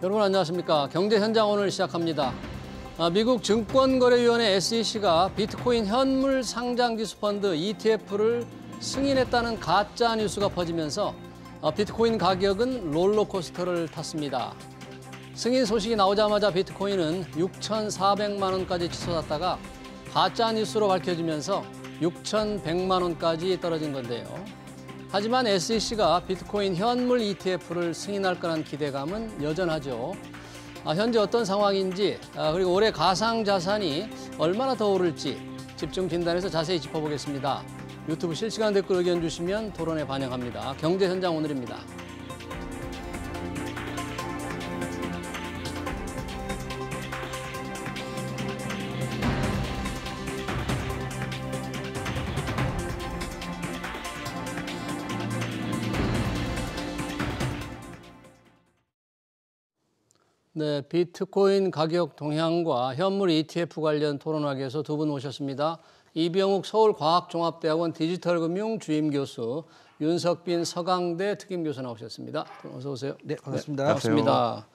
여러분 안녕하십니까? 경제 현장 오늘 시작합니다. 미국 증권거래위원회 SEC가 비트코인 현물 상장지수 펀드 ETF를 승인했다는 가짜 뉴스가 퍼지면서 비트코인 가격은 롤러코스터를 탔습니다. 승인 소식이 나오자마자 비트코인은 6,400만 원까지 치솟았다가 가짜 뉴스로 밝혀지면서 6,100만 원까지 떨어진 건데요. 하지만 SEC가 비트코인 현물 ETF를 승인할 거란 기대감은 여전하죠. 현재 어떤 상황인지 그리고 올해 가상자산이 얼마나 더 오를지 집중 진단해서 자세히 짚어보겠습니다. 유튜브 실시간 댓글 의견 주시면 토론에 반영합니다. 경제 현장 오늘입니다. 네, 비트코인 가격 동향과 현물 ETF 관련 토론하기 위해서 두 분 모셨습니다. 이병욱 서울과학종합대학원 디지털금융 주임교수, 윤석빈 서강대 특임교수 나오셨습니다. 어서 오세요. 네, 반갑습니다. 네, 반갑습니다.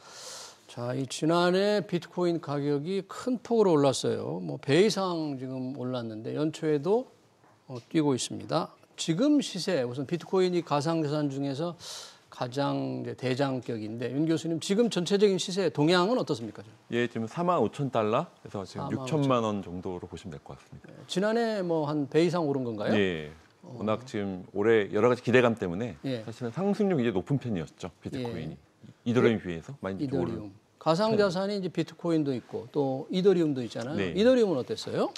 자, 이 지난해 비트코인 가격이 큰 폭으로 올랐어요. 배 이상 지금 올랐는데 연초에도 뛰고 있습니다. 지금 시세, 우선 비트코인이 가상자산 중에서 가장 대장격인데 윤 교수님 지금 전체적인 시세 동향은 어떻습니까? 예, 지금 45,000달러에서 지금 6천만 원 정도로 보시면 될 것 같습니다. 지난해 한 배 이상 오른 건가요? 예. 워낙 지금 올해 여러 가지 기대감 때문에 예. 사실은 상승률이 이제 높은 편이었죠. 비트코인이. 예. 이더리움 비해서 많이 이더리움. 가상 자산이 이제 비트코인도 있고 또 이더리움도 있잖아요. 네. 이더리움은 어땠어요?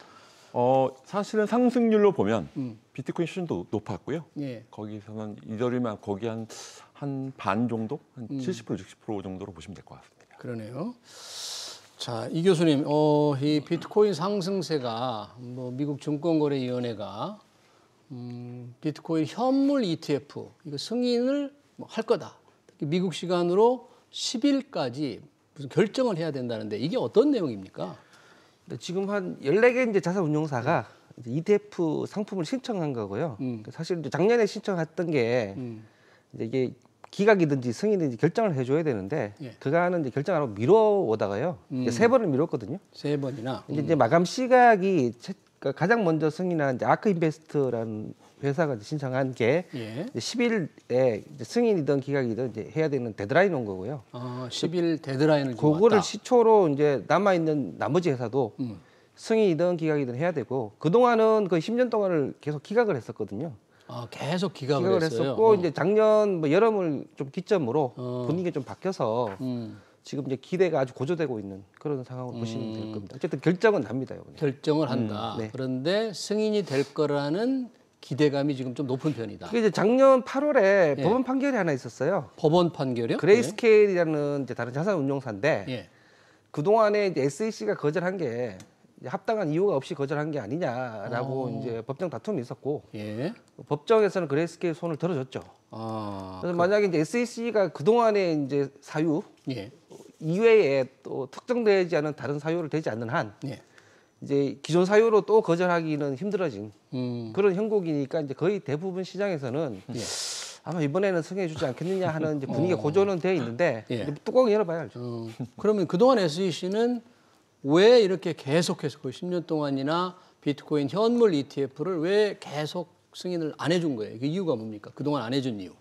사실은 상승률로 보면 비트코인 수준도 높았고요. 예. 거기서는 이더리움 거기 한 반 정도, 한 70%, 60% 정도로 보시면 될 것 같습니다. 그러네요. 자, 이 교수님, 이 비트코인 상승세가 미국 증권거래위원회가 비트코인 현물 ETF 이거 승인을 할 거다. 미국 시간으로 10일까지 무슨 결정을 해야 된다는데 이게 어떤 내용입니까? 지금 한 14개 이제 자산운용사가 이제 ETF 상품을 신청한 거고요. 사실 이제 작년에 신청했던 게 이제 이게 기각이든지 승인이든지 결정을 해줘야 되는데 예. 그간은 이제 결정 안 하고 미뤄오다가요. 3번을 미뤘거든요. 3번이나. 이제 마감 시각이 가장 먼저 승인한 이제 아크인베스트라는 회사가 이제 신청한 게 예. 10일에 승인이든 기각이든 이제 해야 되는 데드라인 온 거고요. 10일 데드라인을 그거를 시초로 이제 남아 있는 나머지 회사도 승인이든 기각이든 해야 되고 그 동안은 거의 10년 동안을 계속 기각을 했었거든요. 계속 기각을 했어요. 했었고 이제 작년 여름을 좀 기점으로 분위기가 좀 바뀌어서 지금 이제 기대가 아주 고조되고 있는 그런 상황으로 보시면 될 겁니다. 어쨌든 결정은 납니다, 이번에. 결정을 한다. 네. 그런데 승인이 될 거라는 기대감이 지금 좀 높은 편이다. 그게 이제 작년 8월에 예. 법원 판결이 하나 있었어요. 법원 판결이요? 그레이스케일이라는 이제 다른 자산운용사인데 예. 그 동안에 이제 SEC가 거절한 게 합당한 이유가 없이 거절한 게 아니냐라고 이제 법정 다툼이 있었고 예. 법정에서는 그레이스케일 손을 들어줬죠. 그래서 만약에 이제 SEC가 그 동안에 이제 사유 예. 이외에 또 특정되지 않은 다른 사유를 되지 않는 한 예. 이제 기존 사유로 또 거절하기는 힘들어진 그런 형국이니까 이제 거의 대부분 시장에서는 예. 아마 이번에는 승인해주지 않겠느냐 하는 이제 분위기가 고조는 되어 있는데 예. 이제 뚜껑을 열어봐야 알죠. 그러면 그동안 SEC는 왜 이렇게 계속해서 거의 10년 동안이나 비트코인 현물 ETF를 왜 계속 승인을 안 해준 거예요? 그 이유가 뭡니까? 그동안 안 해준 이유.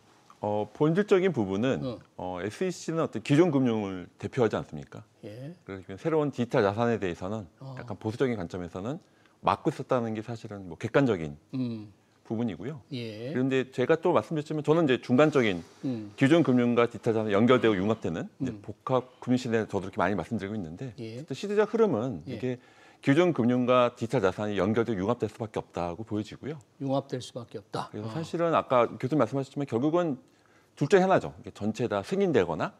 본질적인 부분은 SEC는 어떤 기존 금융을 대표하지 않습니까? 예. 그래서 새로운 디지털 자산에 대해서는 약간 보수적인 관점에서는 막고 있었다는 게 사실은 객관적인 부분이고요. 예. 그런데 제가 또 말씀드렸지만 저는 이제 중간적인 기존 금융과 디지털 자산이 연결되고 융합되는 이제 복합 금융 시대에 저도 이렇게 많이 말씀드리고 있는데 예. 시대적 흐름은 이게 기존 금융과 디지털 자산이 연결되고 융합될 수밖에 없다고 보여지고요. 융합될 수밖에 없다. 그래서 사실은 아까 교수님 말씀하셨지만 결국은 둘 중에 하나죠. 이게 전체 다 승인되거나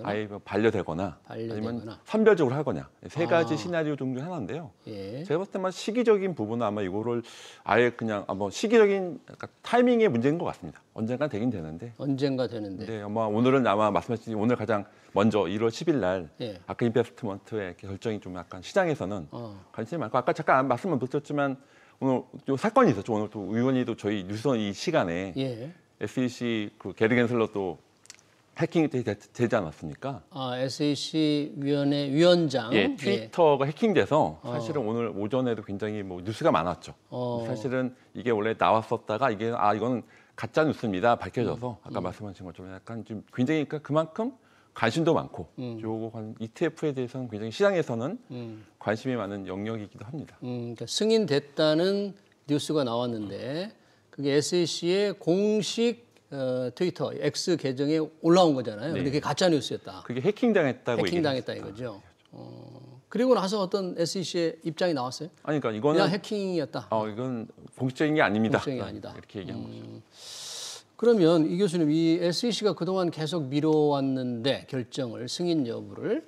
아예 반려되거나 아니면 선별적으로 하거나 세 가지 시나리오 중에 하나인데요. 예. 제가 봤을 때만 시기적인 부분은 아마 이거를 아예 그냥 시기적인 타이밍의 문제인 것 같습니다. 언젠가 되긴 되는데. 언젠가 되는데. 네, 오늘은 아마 말씀하신 오늘 가장 먼저 1월 10일 날 예. 아크 인베스트먼트의 결정이 좀 약간 시장에서는 관심이 많고 아까 잠깐 말씀을 못 드렸지만 오늘 요 사건이 있었죠. 오늘 또 의원이 또 저희 뉴스원 이 시간에 예. SEC 그 게리 겐슬러 또 해킹이 되지 않았습니까? SEC 위원회 위원장. 예, 트위터가 해킹돼서 사실은 오늘 오전에도 굉장히 뭐 뉴스가 많았죠. 사실은 이게 원래 나왔었다가 이게 이건 가짜 뉴스입니다 밝혀져서 아까 말씀하신 것처럼 약간 좀 굉장히 그만큼 관심도 많고 요거 ETF에 대해서는 굉장히 시장에서는 관심이 많은 영역이기도 합니다. 그러니까 승인됐다는 뉴스가 나왔는데 그게 SEC의 공식 트위터 X 계정에 올라온 거잖아요. 근데 그게 가짜 뉴스였다. 그게 해킹당했다고 해킹당했다 이거죠. 그리고 나서 어떤 SEC의 입장이 나왔어요? 아니, 그러니까 이거는 그냥 해킹이었다. 이건 공식적인 게 아닙니다. 공식적인 게 아니다. 이렇게 얘기한 거죠. 그러면 이 교수님, 이 SEC가 그동안 계속 미뤄왔는데 결정을 승인 여부를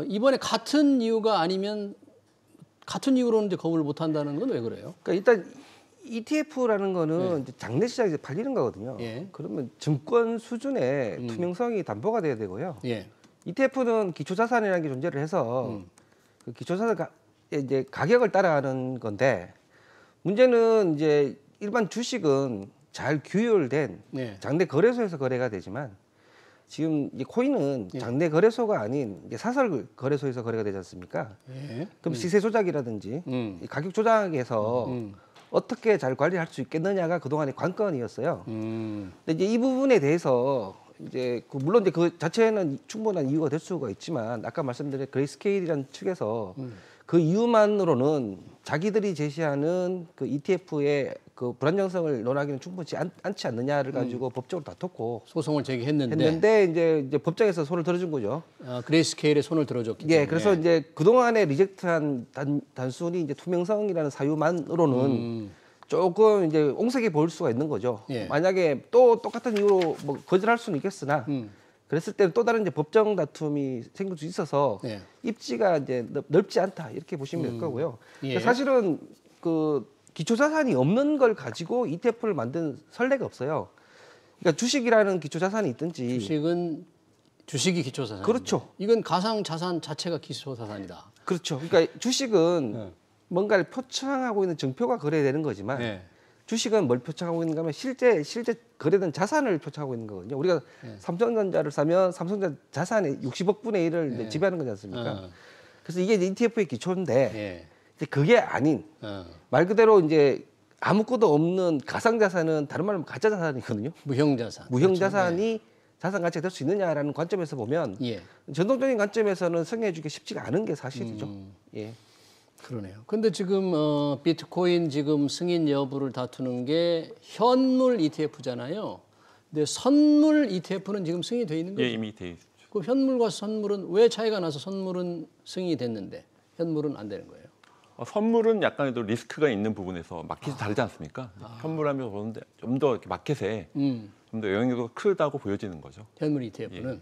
이번에 같은 이유가 아니면 같은 이유로는 이제 거부를 못 한다는 건 왜 그래요? 그러니까 일단 ETF라는 거는 이제 장내 시장에서 팔리는 거거든요. 그러면 증권 수준의 투명성이 담보가 돼야 되고요. ETF는 기초자산이라는 게 존재를 해서 그 기초자산 이제 가격을 따라가는 건데 문제는 이제 일반 주식은 잘 규율된 장내 거래소에서 거래가 되지만 지금 이 코인은 장내 거래소가 아닌 이제 사설 거래소에서 거래가 되지 않습니까? 그럼 시세 조작이라든지 이 가격 조작에서 어떻게 잘 관리할 수 있겠느냐가 그동안의 관건이었어요. 근데 이제 이 부분에 대해서 이제 물론 이제 그 자체는 충분한 이유가 될 수가 있지만 아까 말씀드린 그레이스케일이라는 측에서 그 이유만으로는 자기들이 제시하는 그 ETF의 그 불안정성을 논하기는 충분치 않지 않느냐를 가지고 법적으로 다퉜고 소송을 제기했는데 이제 법정에서 손을 들어준 거죠. 그레이스케일에 손을 들어줬기 때문에. 그래서 이제 그동안에 리젝트한 단순히 이제 투명성이라는 사유만으로는 조금 이제 옹색해 보일 수가 있는 거죠. 만약에 또 똑같은 이유로 뭐 거절할 수는 있겠으나 그랬을 때는 또 다른 이제 법정 다툼이 생길 수 있어서 입지가 이제 넓지 않다 이렇게 보시면 될 거고요. 사실은 그 기초자산이 없는 걸 가지고 ETF를 만든 선례가 없어요. 그러니까 주식이라는 기초자산이 있든지 주식이 기초자산. 그렇죠. 이건 가상자산 자체가 기초자산이다. 그렇죠. 그러니까 주식은 뭔가를 표창하고 있는 증표가 거래되는 거지만 주식은 뭘 표창하고 있는가 하면 실제 거래된 자산을 표창하고 있는 거거든요. 우리가 삼성전자를 사면 삼성전자 자산의 60억 분의 1을 이제 지배하는 거지 않습니까? 그래서 이게 이제 ETF의 기초인데 이제 그게 아닌 말 그대로 이제 아무것도 없는 가상자산은 다른 말로 가짜 자산이거든요. 무형자산. 무형자산이 자산 가치가 될 수 있느냐라는 관점에서 보면 전통적인 관점에서는 승인해주기 쉽지가 않은 게 사실이죠. 그러네요. 근데 지금 비트코인 지금 승인 여부를 다투는 게 현물 ETF잖아요. 근데 선물 ETF는 지금 승인이 돼 있는 거죠? 이미 돼 있죠. 그 현물과 선물은 왜 차이가 나서 선물은 승인이 됐는데 현물은 안 되는 거예요? 선물은 약간의 리스크가 있는 부분에서 마켓이 다르지 않습니까? 현물하면 그런데 좀 더 마켓에 좀 더 영향력이 크다고 보여지는 거죠. 현물 ETF는.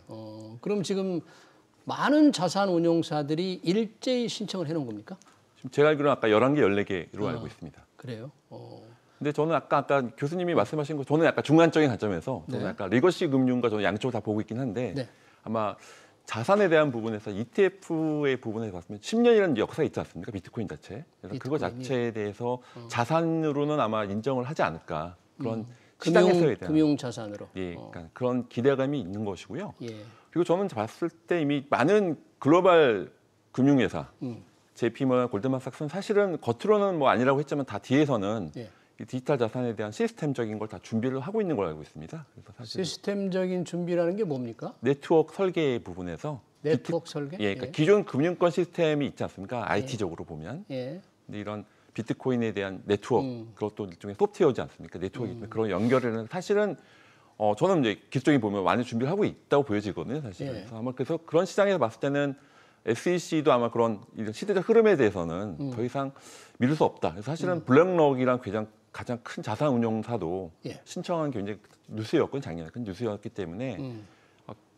그럼 지금 많은 자산 운용사들이 일제히 신청을 해놓은 겁니까? 지금 제가 알기로는 아까 11개, 14개로 알고 있습니다. 그래요? 근데 저는 아까 교수님이 말씀하신 거 저는 약간 중간적인 관점에서 저는 약간 리거시 금융과 저는 양쪽을 다 보고 있긴 한데 아마 자산에 대한 부분에서 ETF의 부분에서 봤으면 10년이라는 역사가 있지 않습니까? 비트코인 자체. 그래서 그거 자체에 대해서 자산으로는 아마 인정을 하지 않을까. 그런 시장에서에 대한 금융 자산으로. 그러니까 그런 기대감이 있는 것이고요. 그리고 저는 봤을 때 이미 많은 글로벌 금융회사 JP모건, 골드만삭스는 사실은 겉으로는 뭐 아니라고 했지만 다 뒤에서는 이 디지털 자산에 대한 시스템적인 걸 다 준비를 하고 있는 걸 알고 있습니다. 그래서 사실 시스템적인 준비라는 게 뭡니까? 네트워크 설계 부분에서 네트워크 설계? 그러니까 기존 금융권 시스템이 있지 않습니까? IT적으로 보면. 근데 이런 비트코인에 대한 네트워크 그것도 일종의 소프트웨어지 않습니까? 네트워크이기 때문에 그런 연결에는 사실은 저는 이제 기술적인 보면 많이 준비를 하고 있다고 보여지거든요, 사실은. 그래서 아마 그래서 그런 시장에서 봤을 때는 SEC도 아마 그런 시대적 흐름에 대해서는 더 이상 미룰 수 없다. 그래서 사실은 블랙록이랑 가장 큰 자산 운용사도 신청한 게 굉장히 뉴스였거든요. 작년에 큰 뉴스였기 때문에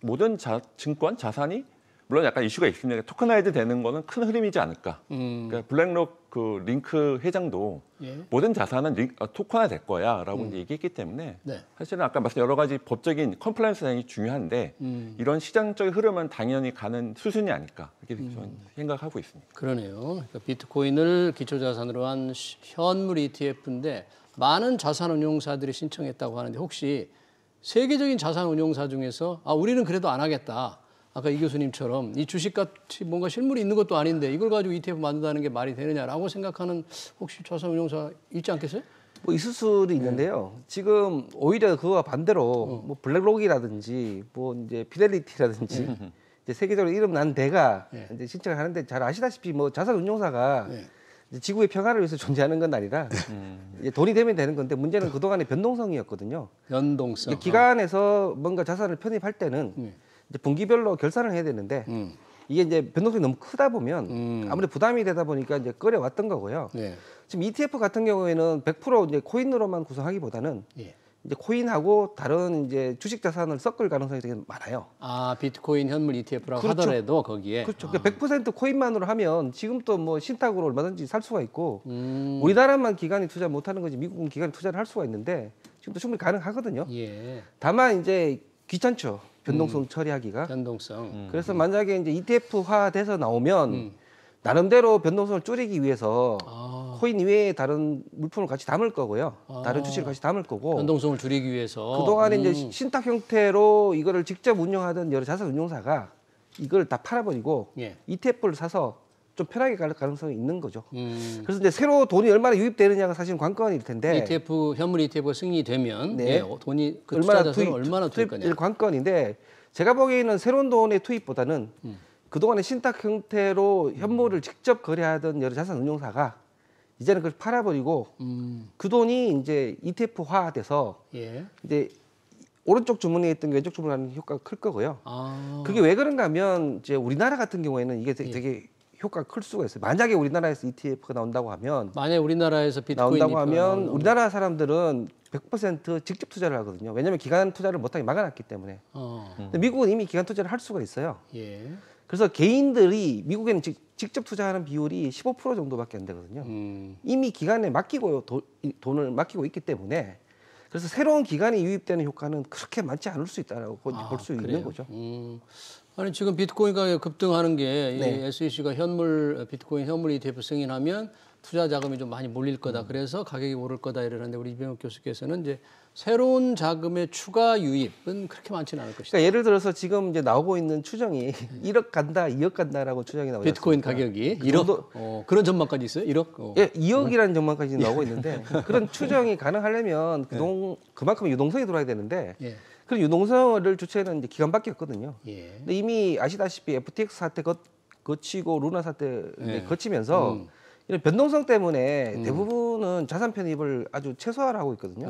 모든 증권 자산이 물론 약간 이슈가 있습니다. 토커나이즈 되는 거는 큰 흐름이지 않을까. 그러니까 블랙록 그 링크 회장도 모든 자산은 토커나 될 거야라고 이제 얘기했기 때문에 사실은 아까 말씀 여러 가지 법적인 컴플라이언스 당연히 중요한데 이런 시장적인 흐름은 당연히 가는 수순이 아닐까 이렇게 저는 생각하고 있습니다. 그러네요. 그러니까 비트코인을 기초자산으로 한 현물 ETF인데 많은 자산운용사들이 신청했다고 하는데 혹시 세계적인 자산 운용사 중에서 우리는 그래도 안 하겠다. 아까 이 교수님처럼 이 주식같이 뭔가 실물이 있는 것도 아닌데 이걸 가지고 ETF 만든다는 게 말이 되느냐라고 생각하는 혹시 자산 운용사 있지 않겠어요? 뭐 있을 수도 있는데요. 지금 오히려 그와 반대로 뭐 블랙록이라든지 뭐 이제 피델리티라든지 이제 세계적으로 이름 난 데가 이제 신청을 하는데 잘 아시다시피 뭐 자산 운용사가 이제 지구의 평화를 위해서 존재하는 건 아니라 이제 돈이 되면 되는 건데 문제는 그동안의 변동성이었거든요. 변동성. 기관에서 뭔가 자산을 편입할 때는 이제 분기별로 결산을 해야 되는데 이게 이제 변동성이 너무 크다 보면 아무래도 부담이 되다 보니까 이제 꺼려왔던 거고요. 지금 ETF 같은 경우에는 100% 이제 코인으로만 구성하기보다는 이제 코인하고 다른 이제 주식 자산을 섞을 가능성이 되게 많아요. 비트코인 현물 ETF라고 그렇죠. 하더라도 거기에. 그렇죠. 100% 코인만으로 하면 지금도 뭐 신탁으로 얼마든지 살 수가 있고 우리나라만 기관이 투자 못하는 거지 미국은 기관이 투자를 할 수가 있는데 지금도 충분히 가능하거든요. 다만 이제 귀찮죠. 변동성 처리하기가. 변동성. 그래서 만약에 이제 ETF화 돼서 나오면 나름대로 변동성을 줄이기 위해서 코인 이외에 다른 물품을 같이 담을 거고요. 다른 주식을 같이 담을 거고. 변동성을 줄이기 위해서. 그동안에 이제 신탁 형태로 이거를 직접 운영하던 여러 자산 운용사가 이걸 다 팔아버리고 ETF를 사서 좀 편하게 갈 가능성이 있는 거죠. 그래서 이제 새로 돈이 얼마나 유입되느냐가 사실 관건일 텐데. ETF 현물 ETF가 승인이 되면 돈이 그 얼마나 투자자수는 얼마나 될 거냐. 관건인데 제가 보기에는 새로운 돈의 투입보다는 그동안에 신탁 형태로 현물을 직접 거래하던 여러 자산 운용사가 이제는 그걸 팔아버리고 그 돈이 이제 ETF화돼서 이제 오른쪽 주머니에 있던 게 왼쪽 주머니에 효과가 클 거고요. 그게 왜 그런가 하면 이제 우리나라 같은 경우에는 이게 되게 효과가 클 수가 있어요. 만약에 우리나라에서 ETF가 나온다고 하면 만약에 우리나라에서 비트코인 나온다고 하면 우리나라 사람들은 100% 직접 투자를 하거든요. 왜냐하면 기관 투자를 못하게 막아놨기 때문에. 근데 미국은 이미 기관 투자를 할 수가 있어요. 그래서 개인들이 미국에는 직접 투자하는 비율이 15% 정도밖에 안 되거든요. 이미 기관에 맡기고 돈을 맡기고 있기 때문에 그래서 새로운 기관이 유입되는 효과는 그렇게 많지 않을 수 있다라고 볼 수 있는 거죠. 아니 지금 비트코인 가격 급등하는 게 이 SEC가 비트코인 현물 ETF 승인하면 투자 자금이 좀 많이 몰릴 거다. 그래서 가격이 오를 거다 이러는데 우리 이병욱 교수께서는 이제 새로운 자금의 추가 유입은 그렇게 많지는 않을 것이다. 그러니까 예를 들어서 지금 이제 나오고 있는 추정이 1억 간다, 2억 간다라고 추정이 나오고 있습니다. 비트코인 가격이 1억? 그런 전망까지 있어요? 1억? 예, 2억이라는 전망까지 나오고 있는데 그런 추정이 가능하려면 그만큼 유동성이 들어와야 되는데 그런 유동성을 주체는 이제 기관밖에 없거든요. 근데 이미 아시다시피 FTX 사태 거치고 루나 사태 거치면서 이런 변동성 때문에 대부분은 자산 편입을 아주 최소화를 하고 있거든요.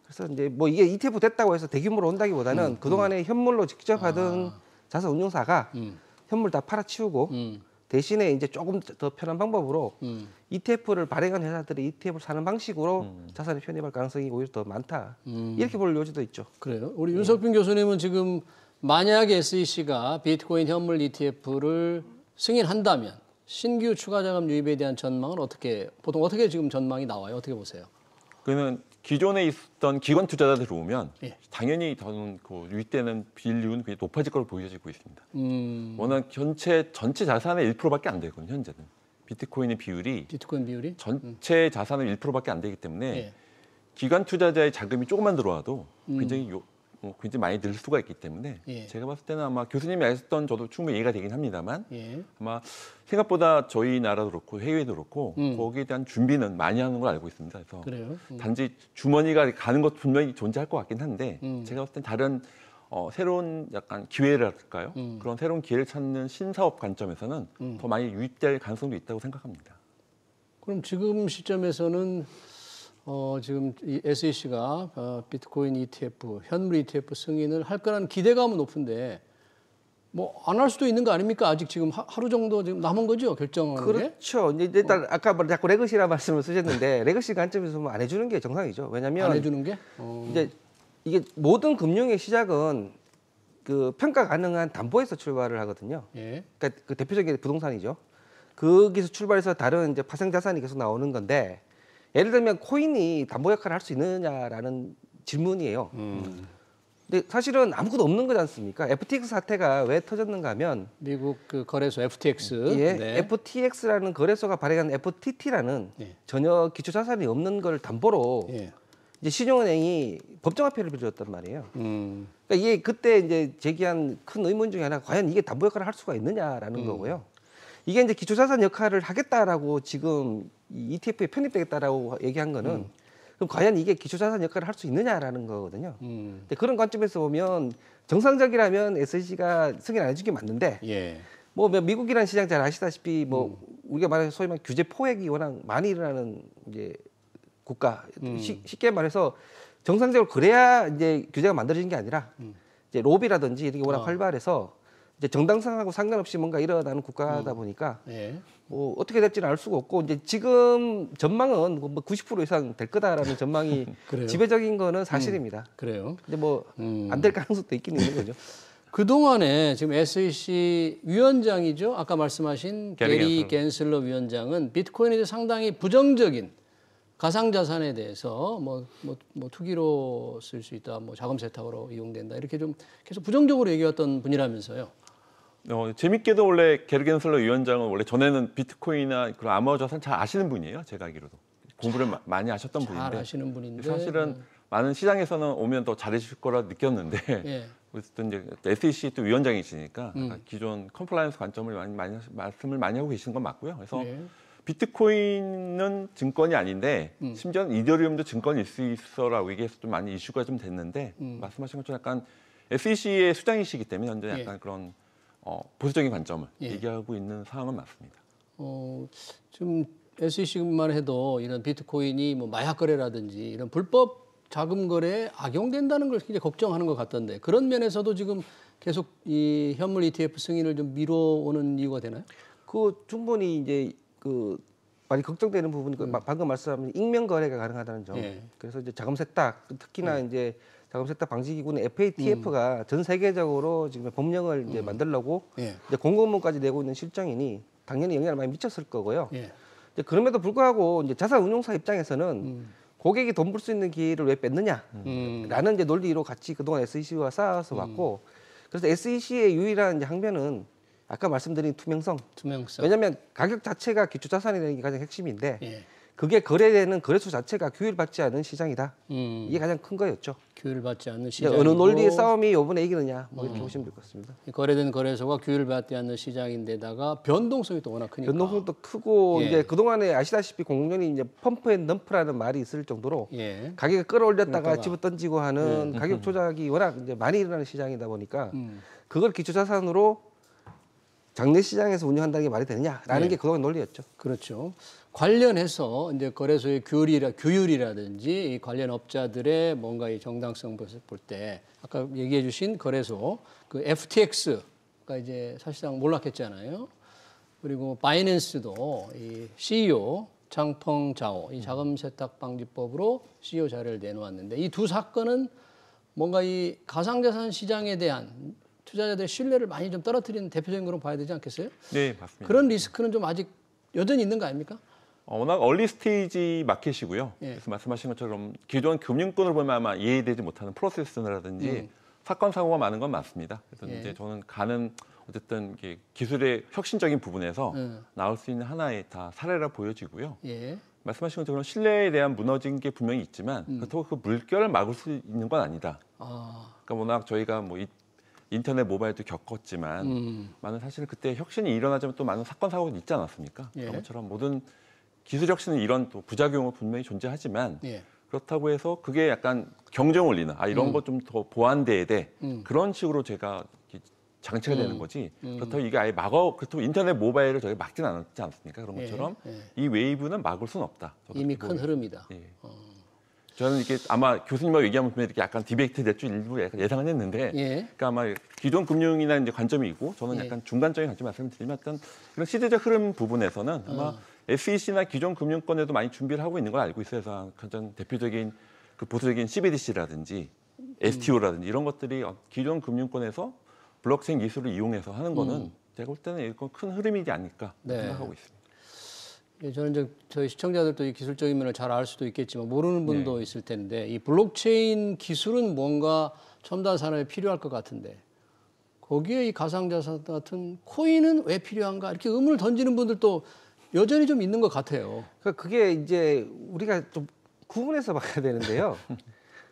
그래서 이제 뭐 이게 ETF 됐다고 해서 대규모로 온다기보다는 그동안에 현물로 직접 하던 자산 운용사가 현물 다 팔아치우고 대신에 이제 조금 더 편한 방법으로 ETF를 발행한 회사들이 ETF를 사는 방식으로 자산을 편입할 가능성이 오히려 더 많다. 이렇게 볼 여지도 있죠. 그래요. 우리 윤석빈 교수님은 지금 만약에 SEC가 비트코인 현물 ETF를 승인한다면 신규 추가 자금 유입에 대한 전망은 보통 어떻게 지금 전망이 나와요? 어떻게 보세요? 그는 기존에 있었던 기관 투자자들 들어오면 당연히 저는 그 유입되는 비율은 굉장히 높아질 걸로 보여지고 있습니다. 워낙 전체 자산의 1%밖에 안 되거든요. 현재는 비트코인 비율이 전체 자산의 1%밖에 안 되기 때문에 기관 투자자의 자금이 조금만 들어와도 굉장히 많이 늘 수가 있기 때문에 제가 봤을 때는 아마 교수님이 하셨던 저도 충분히 이해가 되긴 합니다만 아마 생각보다 저희 나라도 그렇고 해외도 그렇고 거기에 대한 준비는 많이 하는 걸 알고 있습니다. 그래서 단지 주머니가 가는 것 분명히 존재할 것 같긴 한데 제가 봤을 땐 다른 새로운 약간 기회랄까요? 그런 새로운 기회를 찾는 신사업 관점에서는 더 많이 유입될 가능성도 있다고 생각합니다. 그럼 지금 시점에서는 지금 이 SEC가 비트코인 ETF, 현물 ETF 승인을 할 거라는 기대감은 높은데 뭐 안 할 수도 있는 거 아닙니까? 아직 지금 하루 정도 지금 남은 거죠, 결정하는 게? 그렇죠. 이제 일단 아까 자꾸 레거시라 말씀을 쓰셨는데 레거시 관점에서 보면 안 해주는 게 정상이죠. 왜냐하면 안 해주는 게? 이제 이게 모든 금융의 시작은 그 평가 가능한 담보에서 출발을 하거든요. 그러니까 그 대표적인 게 부동산이죠. 거기서 출발해서 다른 이제 파생 자산이 계속 나오는 건데. 예를 들면 코인이 담보 역할을 할 수 있느냐라는 질문이에요. 근데 사실은 아무것도 없는 거지 않습니까? FTX 사태가 왜 터졌는가 하면 미국 그 거래소 FTX. FTX라는 거래소가 발행한 FTT라는 전혀 기초 자산이 없는 걸 담보로 이제 신용은행이 법정화폐를 빌려줬단 말이에요. 그러니까 이게 그때 이제 제기한 큰 의문 중에 하나가 과연 이게 담보 역할을 할 수가 있느냐라는 거고요. 이게 이제 기초자산 역할을 하겠다라고 지금 이 ETF에 편입되겠다라고 얘기한 거는 그럼 과연 이게 기초자산 역할을 할 수 있느냐라는 거거든요. 근데 그런 관점에서 보면 정상적이라면 SEC가 승인 안 해주기 맞는데 예. 뭐 미국이라는 시장 잘 아시다시피 뭐 우리가 말해서 소위 말 규제 포획이 워낙 많이 일어나는 이제 국가 쉽게 말해서 정상적으로 그래야 이제 규제가 만들어진 게 아니라 이제 로비라든지 이렇게 워낙 활발해서 이제 정당성하고 상관없이 뭔가 일어나는 국가다 보니까 예. 뭐 어떻게 될지는 알 수가 없고 이제 지금 전망은 뭐 90% 이상 될 거다라는 전망이 지배적인 거는 사실입니다. 그래요. 근데 뭐 안 될 가능성도 있긴 있는 거죠. 그동안에 지금 SEC 위원장이죠. 아까 말씀하신 게리 겐슬러 위원장은 비트코인에 대해 상당히 부정적인 가상자산에 대해서 뭐 투기로 쓸 수 있다, 뭐 자금 세탁으로 이용된다 이렇게 좀 계속 부정적으로 얘기했던 분이라면서요. 재밌게도 원래 게리 겐슬러 위원장은 원래 전에는 비트코인이나 그런 암호화 자산 잘 아시는 분이에요. 제가 알기로도 공부를 많이 하셨던 분인데. 잘 아시는 분인데 사실은 많은 시장에서는 오면 더 잘해주실 거라 느꼈는데 예. 어쨌든 이제 SEC 또 위원장이시니까 기존 컴플라이언스 관점을 말씀을 많이 하고 계시는 건 맞고요. 그래서 예. 비트코인은 증권이 아닌데 심지어는 이더리움도 증권일 수 있어라고 얘기해서 좀 많이 이슈가 좀 됐는데 말씀하신 것처럼 약간 SEC의 수장이시기 때문에 현재 약간 그런 보수적인 관점을 얘기하고 있는 상황은 맞습니다. 지금 SEC만 해도 이런 비트코인이 뭐 마약 거래라든지 이런 불법 자금 거래에 악용된다는 걸 굉장히 걱정하는 것 같던데 그런 면에서도 지금 계속 이 현물 ETF 승인을 좀 미뤄오는 이유가 되나요? 그 충분히 이제 그 많이 걱정되는 부분이 방금 말씀하신 익명 거래가 가능하다는 점. 예. 그래서 이제 자금 세탁 특히나 이제 자금 세탁 방지 기구는 FATF가 전 세계적으로 지금 법령을 이제 만들려고 이제 공고문까지 내고 있는 실정이니 당연히 영향을 많이 미쳤을 거고요. 이제 그럼에도 불구하고 이제 자산 운용사 입장에서는 고객이 돈 벌 수 있는 기회를 왜 뺐느냐라는 이제 논리로 같이 그동안 SEC와 쌓아서 왔고 그래서 SEC의 유일한 이제 항변은 아까 말씀드린 투명성. 왜냐하면 가격 자체가 기초자산이라는 게 가장 핵심인데 그게 거래되는 거래소 자체가 규율받지 않은 시장이다. 이게 가장 큰 거였죠. 규율받지 않는 시장. 어느 논리의 싸움이 이번에 이기느냐 뭐 이렇게 보시면 될 것 같습니다. 거래된 거래소가 규율받지 않는 시장인데다가 변동성이 또 워낙 크니까. 변동성도 크고 이제 그동안에 아시다시피 공룡이 이제 펌프 앤 덤프라는 말이 있을 정도로 가격을 끌어올렸다가 집어 던지고 하는 가격 조작이 워낙 이제 많이 일어나는 시장이다 보니까 그걸 기초자산으로 장내 시장에서 운영한다는 게 말이 되느냐라는 게 그동안 논리였죠. 그렇죠. 관련해서 이제 거래소의 규율이라든지 이 관련 업자들의 뭔가 이 정당성 볼 때 아까 얘기해주신 거래소 그 FTX가 이제 사실상 몰락했잖아요. 그리고 바이낸스도 이 CEO 장펑 자오 이 자금 세탁 방지법으로 CEO 자료를 내놓았는데 이 두 사건은 뭔가 이 가상자산 시장에 대한 투자자들의 신뢰를 많이 좀 떨어뜨리는 대표적인 거로 봐야 되지 않겠어요? 네, 맞습니다. 그런 리스크는 좀 아직 여전히 있는 거 아닙니까? 워낙 얼리 스테이지 마켓이고요. 그래서 말씀하신 것처럼 기존 금융권을 보면 아마 이해되지 못하는 프로세스라든지 사건 사고가 많은 건 맞습니다. 그래서 이제 저는 어쨌든 이게 기술의 혁신적인 부분에서 나올 수 있는 하나의 다 사례라 보여지고요. 말씀하신 것처럼 신뢰에 대한 무너진 게 분명히 있지만 그렇다고 그 물결을 막을 수 있는 건 아니다. 그러니까 워낙 저희가 뭐 인터넷 모바일도 겪었지만 많은 사실 그때 혁신이 일어나자면 또 많은 사건 사고가 있지 않았습니까? 그런 것처럼 모든 기술 혁신은 이런 또 부작용은 분명히 존재하지만 그렇다고 해서 그게 약간 경쟁 원리나 이런 거 좀 더 보완돼야 돼 그런 식으로 제가 장치가 되는 거지 그렇다고 이게 아예 그렇다고 인터넷 모바일을 저희가 막진 않지 않습니까? 그런 것처럼 이 웨이브는 막을 수는 없다. 이미 큰 흐름이다. 저는 이게 아마 교수님하고 얘기하면 이렇게 약간 디베이트 될 줄 일부 예상은 했는데, 그러니까 아마 기존 금융이나 이제 관점이 있고, 저는 약간 중간적인 관점 말씀을 드리면 어떤 이런 시대적 흐름 부분에서는 아마 SEC나 기존 금융권에도 많이 준비를 하고 있는 걸 알고 있어요. 그래서 가장 대표적인 그 보수적인 CBDC라든지 STO라든지 이런 것들이 기존 금융권에서 블록체인 기술을 이용해서 하는 거는 제가 볼 때는 이건 큰 흐름이지 않을까 생각하고 있습니다. 저는 이제 저희 시청자들도 이 기술적인 면을 잘 알 수도 있겠지만 모르는 분도 있을 텐데 이 블록체인 기술은 뭔가 첨단 산업에 필요할 것 같은데 거기에 이 가상자산 같은 코인은 왜 필요한가 이렇게 의문을 던지는 분들도 여전히 좀 있는 것 같아요. 그러니까 그게 이제 우리가 좀 구분해서 봐야 되는데요.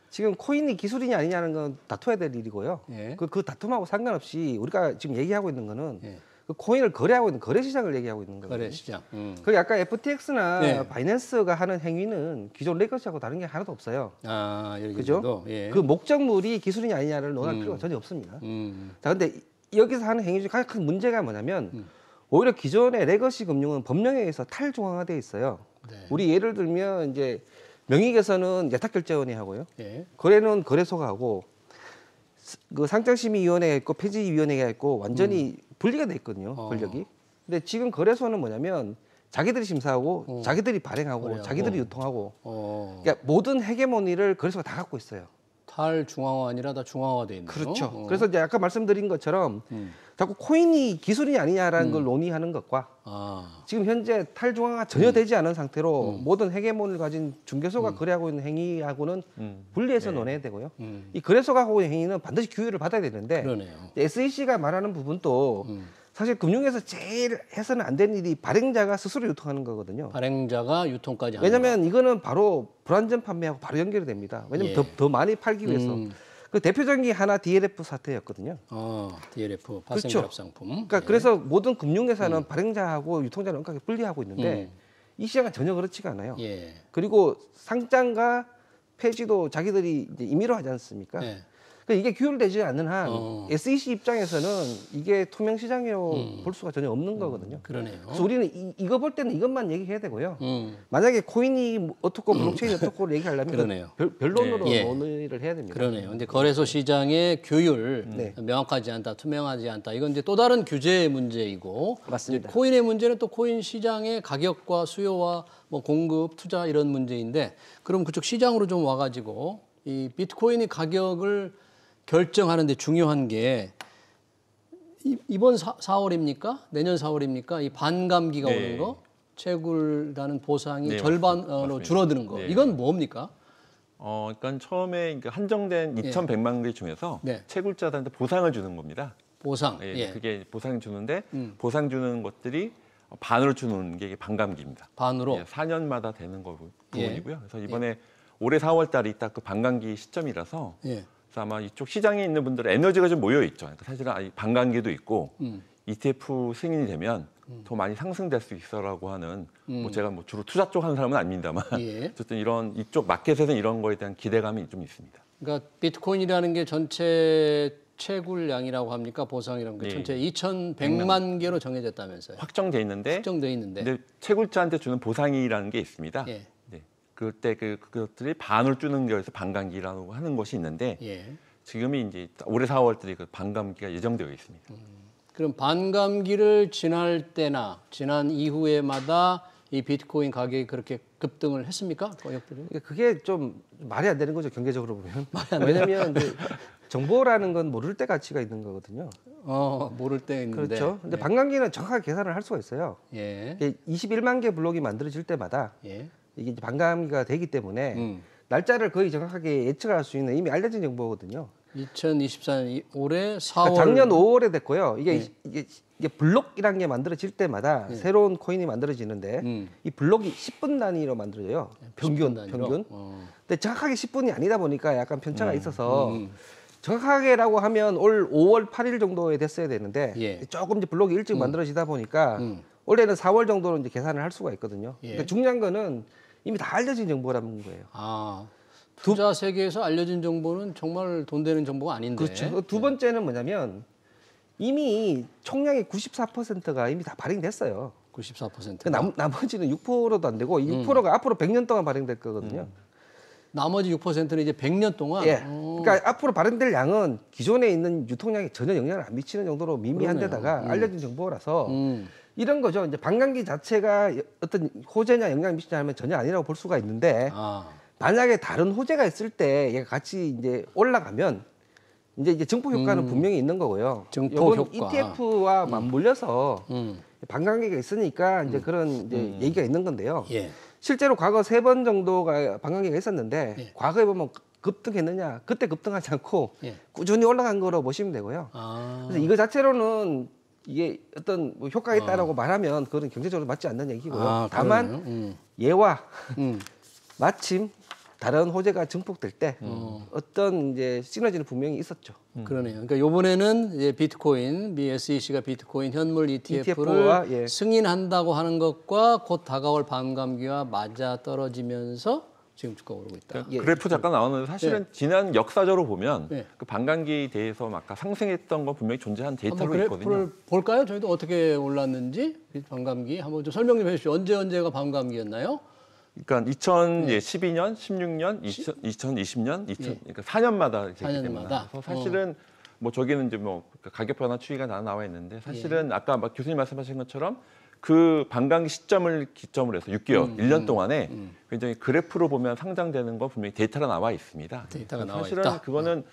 지금 코인이 기술이냐 아니냐는 건 다퉈야 될 일이고요. 예. 그 다툼하고 상관없이 우리가 지금 얘기하고 있는 거는 예. 그 코인을 거래하고 있는 거래 시장을 얘기하고 있는 거예요. 거래 시장. 그 아까 FTX나 네. 바이낸스가 하는 행위는 기존 레거시하고 다른 게 하나도 없어요. 아, 그죠? 예. 그 목적물이 기술이냐 아니냐를 논할 필요가 전혀 없습니다. 자, 근데 여기서 하는 행위 중 가장 큰 문제가 뭐냐면 오히려 기존의 레거시 금융은 법령에 의해서 탈중앙화돼 있어요. 네. 우리 예를 들면 이제 명의계서는 예탁결제원이 하고요. 예. 거래는 거래소가 하고 그 상장심의위원회가 있고 폐지위원회가 있고 완전히 분리가 돼 있거든요. 권력이. 근데 지금 거래소는 뭐냐면 자기들이 심사하고 자기들이 발행하고 거래하고. 자기들이 유통하고 그러니까 모든 헤게모니를 거래소가 다 갖고 있어요. 탈중앙화 아니라 다 중앙화돼 있는 그렇죠. 그래서 이제 아까 말씀드린 것처럼 자꾸 코인이 기술이 아니냐라는 걸 논의하는 것과 지금 현재 탈중앙화 전혀 되지 않은 상태로 모든 헤게모니를 가진 중개소가 거래하고 있는 행위하고는 분리해서 논해야 되고요. 이 거래소가 하고 있는 행위는 반드시 규율을 받아야 되는데 그러네요. SEC가 말하는 부분도 사실 금융에서 제일 해서는 안 되는 일이 발행자가 스스로 유통하는 거거든요. 발행자가 유통까지 하는 왜냐하면 이거는 바로 불안전 판매하고 바로 연결이 됩니다. 왜냐하면 예. 더 많이 팔기 위해서. 그 대표적인 게 하나 DLF 사태였거든요. DLF 그렇죠. 파생결합 상품. 그러니까 그래서 모든 금융회사는 발행자하고 유통자를 엄격하게 분리하고 있는데 이 시장은 전혀 그렇지가 않아요. 예. 그리고 상장과 폐지도 자기들이 이제 임의로 하지 않습니까? 예. 그러니까 이게 규율되지 않는 한 SEC 입장에서는 이게 투명 시장이라고 볼 수가 전혀 없는 거거든요. 그러네요. 그래서 우리는 이거 볼 때는 이것만 얘기해야 되고요. 만약에 코인이 어떻고 블록체인이 어떻고를 얘기하려면 그러네요. 변론으로 예. 논의를 해야 됩니다. 그러네요. 근데 거래소 시장의 규율 네. 명확하지 않다, 투명하지 않다. 이건 이제 또 다른 규제의 문제이고, 맞습니다. 이제 코인의 문제는 또 코인 시장의 가격과 수요와 뭐 공급, 투자 이런 문제인데, 그럼 그쪽 시장으로 좀 와가지고 이 비트코인의 가격을 결정하는데 중요한 게 이번 4월입니까? 내년 4월입니까? 이 반감기가 네. 오는 거, 채굴하는 보상이 네, 절반으로 맞습니다. 줄어드는 거. 네. 이건 뭡니까? 그러니까 처음에 한정된 2,100만 개 중에서 네. 채굴자들한테 보상을 주는 겁니다. 보상. 예, 예. 그게 보상 주는데 보상 주는 것들이 반으로 주는 게 반감기입니다. 반으로. 예, 4년마다 되는 예. 부분이고요. 그래서 이번에 올해 4월달이 딱 그 반감기 시점이라서 예. 그래서 아마 이쪽 시장에 있는 분들은 에너지가 좀 모여 있죠. 그러니까 사실은 반감기도 있고 ETF 승인이 되면 더 많이 상승될 수 있어라고 하는 뭐 제가 뭐 주로 투자 쪽 하는 사람은 아닙니다만 예. 어쨌든 이런 이쪽 마켓에서는 이런 거에 대한 기대감이 좀 있습니다. 그러니까 비트코인이라는 게 전체 채굴량이라고 합니까? 보상이라는 게 네. 전체 2,100만 개로 정해졌다면서요. 확정돼 있는데 확정돼 있는데. 근데 채굴자한테 주는 보상이라는 게 있습니다. 예. 네. 그때 그것들이 반을 주는 거에서 반감기라고 하는 것이 있는데 예. 지금이 이제 올해 4월달에 그 반감기가 예정되어 있습니다. 그럼 반감기를 지날 때나 지난 이후에마다 이 비트코인 가격이 그렇게 급등을 했습니까? 가격들이? 그게 좀 말이 안 되는 거죠, 경제적으로 보면. 왜냐하면 이제 정보라는 건 모를 때 가치가 있는 거거든요. 모를 때 있는데. 그렇죠. 근데 네. 반감기는 정확하게 계산을 할 수가 있어요. 예. 이게 21만 개 블록이 만들어질 때마다 예. 이게 이제 반감기가 되기 때문에 날짜를 거의 정확하게 예측할 수 있는 이미 알려진 정보거든요. 2024년 올해 4월. 그러니까 작년 5월에 됐고요. 이게 네. 이게 블록이라는 게 만들어질 때마다 새로운 코인이 만들어지는데 이 블록이 10분 단위로 만들어져요. 평균 10분 단위로? 평균. 근데 정확하게 10분이 아니다 보니까 약간 편차가 있어서 정확하게라고 하면 올 5월 8일 정도에 됐어야 되는데 예. 조금 이제 블록이 일찍 만들어지다 보니까 올해는 4월 정도로 이제 계산을 할 수가 있거든요. 예. 그러니까 중요한 거는 이미 다 알려진 정보라는 거예요. 투자 세계에서 알려진 정보는 정말 돈 되는 정보가 아닌데. 그렇죠. 두 번째는 뭐냐면 이미 총량의 94%가 이미 다 발행됐어요. 94%. 나머지는 6%도 안 되고 6%가 앞으로 100년 동안 발행될 거거든요. 나머지 6%는 이제 100년 동안. 예. 그러니까 앞으로 발행될 양은 기존에 있는 유통량에 전혀 영향을 안 미치는 정도로 미미한 그러네요. 데다가 알려진 정보라서 이런 거죠. 이제 반감기 자체가 어떤 호재냐 영향을 미치냐 하면 전혀 아니라고 볼 수가 있는데 만약에 다른 호재가 있을 때 얘가 같이 이제 올라가면 이제 증폭 효과는 분명히 있는 거고요. 증폭 이번 효과. ETF와 맞물려서 반감기가 있으니까 이제 그런 이제 얘기가 있는 건데요. 예. 실제로 과거 3번 정도가 반감기가 있었는데 예. 과거에 보면 급등했느냐? 그때 급등하지 않고 예. 꾸준히 올라간 거로 보시면 되고요. 그래서 이거 자체로는 이게 어떤 뭐 효과가 있다라고 말하면 그건 경제적으로 맞지 않는 얘기고요. 다만 그러네요. 얘와 마침 다른 호재가 증폭될 때 어떤 이제 시너지는 분명히 있었죠. 그러네요. 그러니까 이번에는 이제 비트코인, 미 SEC가 비트코인 현물 ETF를 ETF와, 예. 승인한다고 하는 것과 곧 다가올 반감기와 맞아 떨어지면서 지금 주가가 오르고 있다. 예. 그래프 잠깐 나오는데 사실은 지난 역사적으로 보면 예. 그 반감기에 대해서 아까 상승했던 건 분명히 존재한 데이터로 한번 있거든요. 그래프를 볼까요? 저희도 어떻게 올랐는지 반감기 한번 좀 설명 좀 해주시죠. 언제가 반감기였나요? 그러니까 2012년, 16년, 2020년, 그러니까 4년마다 이렇게 4년마다. 그래서 사실은 뭐 저기는 이제 뭐 가격 변화 추이가 나와 있는데 사실은 아까 막 교수님 말씀하신 것처럼 그 반감기 시점을 기점으로 해서 6개월, 1년 동안에 굉장히 그래프로 보면 상장되는 거 분명히 데이터가 나와 있습니다. 데이터가 나와 사실은 있다. 그거는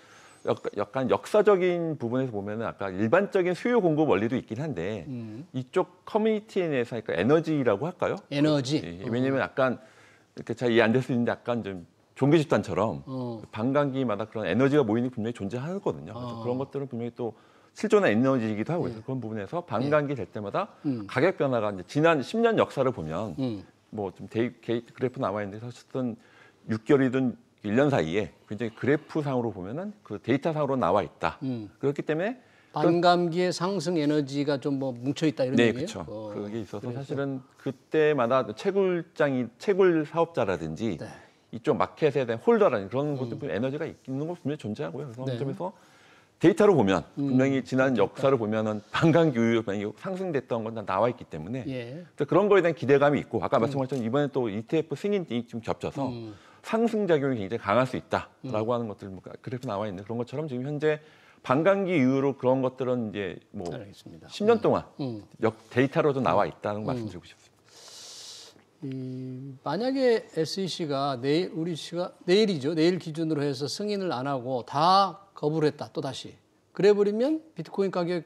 약간 역사적인 부분에서 보면은 아까 일반적인 수요 공급 원리도 있긴 한데 이쪽 커뮤니티 내에서 그러니까 에너지라고 할까요? 에너지. 왜냐면 약간 이렇게 잘 이해 안 될 수 있는데 약간 좀 종교 집단처럼 반감기마다 그런 에너지가 모이는 게 분명히 존재하거든요. 그래서 그런 것들은 분명히 또 실존한 에너지이기도 하고 그래서 그런 부분에서 반감기 될 때마다 가격 변화가 이제 지난 10년 역사를 보면 뭐 좀 그래프 나와 있는데 어쨌든 6개월이든 1년 사이에 굉장히 그래프상으로 보면은 그 데이터상으로 나와 있다. 그렇기 때문에 반감기의 상승 에너지가 좀 뭐 뭉쳐 있다 이런 네, 얘기예요? 그렇죠. 그게 있어서 사실은 그때마다 채굴 사업자라든지 네. 이쪽 마켓에 대한 홀더라든지 그런 것들 에너지가 있는 거 분명히 존재하고요. 그래서 네. 그 점에서 데이터로 보면 분명히 지난 역사를 보면은 반감기 이후에 상승됐던 건 다 나와 있기 때문에 예. 그런 거에 대한 기대감이 있고 아까 말씀하신 것처럼 이번에 또 ETF 승인이 좀 겹쳐서 상승 작용이 굉장히 강할 수 있다라고 하는 것들 그래프 나와 있는 그런 것처럼 지금 현재 반감기 이후로 그런 것들은 이제 뭐 알겠습니다. 10년 동안 데이터로도 나와 있다는 말씀드리고 싶습니다. 만약에 SEC가 내일이죠. 내일 기준으로 해서 승인을 안 하고 다 거부를 했다. 또 다시. 그래 버리면 비트코인 가격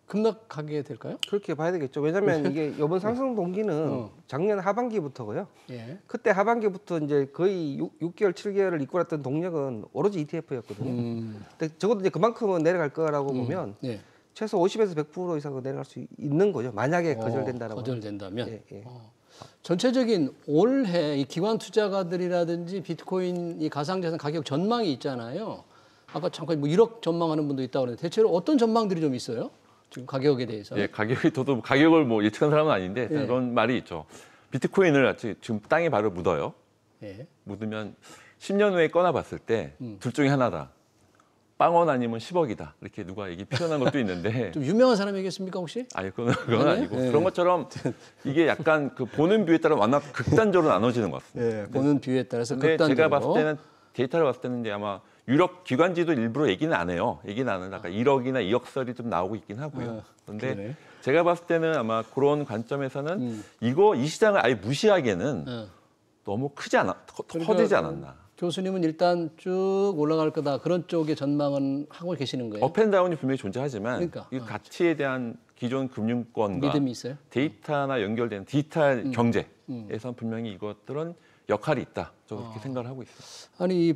급락하게 될까요? 그렇게 봐야 되겠죠. 왜냐하면 이게 이번 상승 동기는 작년 하반기부터고요. 예. 그때 하반기부터 이제 거의 6개월, 7개월을 이끌었던 동력은 오로지 ETF였거든요. 근데 적어도 이제 그만큼은 내려갈 거라고 보면 예. 최소 50에서 100% 이상은 내려갈 수 있는 거죠. 만약에 거절된다라고. 거절된다면. 예, 예. 전체적인 올해 이 기관 투자가들이라든지 비트코인 이 가상자산 가격 전망이 있잖아요. 아까 잠깐 뭐 1억 전망하는 분도 있다고 그러는데 대체로 어떤 전망들이 좀 있어요? 지금 가격에 대해서. 예, 저도 가격을 뭐 예측한 사람은 아닌데 예. 그런 말이 있죠. 비트코인을 지금 땅에 바로 묻어요. 예. 묻으면 10년 후에 꺼내봤을 때 둘 중에 하나다. 빵원 아니면 10억이다. 이렇게 누가 표현한 것도 있는데. 좀 유명한 사람이겠습니까 혹시? 아니 그건 아니고 네. 그런 것처럼 이게 약간 그 보는 뷰에 따라 완전 극단적으로 나눠지는 것 같습니다. 예. 보는 뷰에 따라서 근데 극단적으로. 제가 봤을 때는 데이터를 봤을 때는 이제 아마 유럽 기관지도 일부러 얘기는 안 해요. 얘기는 안 해요. 약간 1억이나 2억설이 좀 나오고 있긴 하고요. 그런데 그러네. 제가 봤을 때는 아마 그런 관점에서는 이 시장을 아예 무시하기에는 너무 크지 커지지 않았나. 교수님은 일단 쭉 올라갈 거다 그런 쪽의 전망은 하고 계시는 거예요? 업앤다운이 분명히 존재하지만 그러니까. 이 가치에 대한 기존 금융권과 믿음이 있어요? 데이터나 연결되는 디지털 경제에선 분명히 이것들은 역할이 있다. 저는 그렇게 생각을 하고 있습니다. 아니 이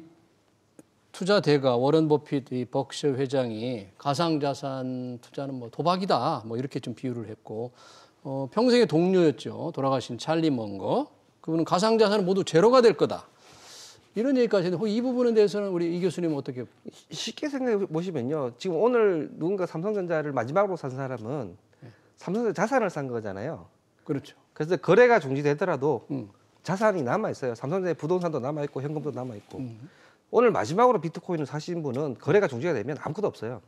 투자 대가 워런 버핏 이 버크셔 회장이 가상자산 투자는 뭐 도박이다 뭐 이렇게 좀 비유를 했고 평생의 동료였죠. 돌아가신 찰리 먼거 그분은 가상자산은 모두 제로가 될 거다. 이런 얘기까지 했는데 이 부분에 대해서는 우리 이 교수님은 어떻게? 쉽게 생각해 보시면요. 지금 오늘 누군가 삼성전자를 마지막으로 산 사람은 삼성전자 자산을 산 거잖아요. 그렇죠. 그래서 거래가 중지되더라도 자산이 남아 있어요. 삼성전자의 부동산도 남아 있고 현금도 남아 있고. 오늘 마지막으로 비트코인을 사신 분은 거래가 중지가 되면 아무것도 없어요.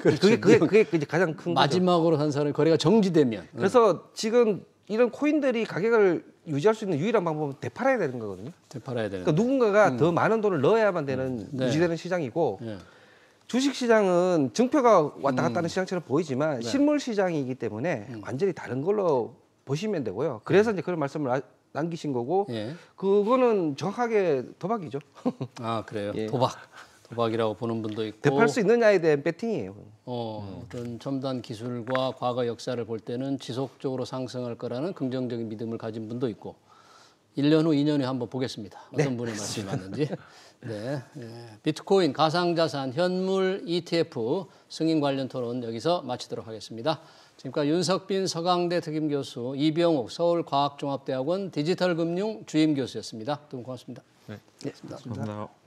그렇죠. 그게 이제 가장 큰 거죠. 마지막으로 산 사람이 거래가 정지되면. 그래서 지금 이런 코인들이 가격을 유지할 수 있는 유일한 방법은 되팔아야 되는 거거든요. 되팔아야 되는. 그러니까 누군가가 더 많은 돈을 넣어야만 되는 네. 유지되는 시장이고 예. 주식 시장은 증표가 왔다 갔다 하는 시장처럼 보이지만 실물 시장이기 때문에 완전히 다른 걸로 보시면 되고요. 그래서 이제 그런 말씀을 남기신 거고 예. 그거는 정확하게 도박이죠. 아 그래요. 예. 도박이라고 보는 분도 있고. 되팔 수 있느냐에 대한 배팅이에요. 어떤 첨단 기술과 과거 역사를 볼 때는 지속적으로 상승할 거라는 긍정적인 믿음을 가진 분도 있고 1년 후, 2년 후에 한번 보겠습니다. 어떤 분의 말씀이 맞는지. 네, 비트코인, 가상자산, 현물, ETF 승인 관련 토론 여기서 마치도록 하겠습니다. 지금까지 윤석빈 서강대 특임교수, 이병욱 서울과학종합대학원 디지털금융 주임교수였습니다. 두 분 고맙습니다. 네. 네, 감사합니다.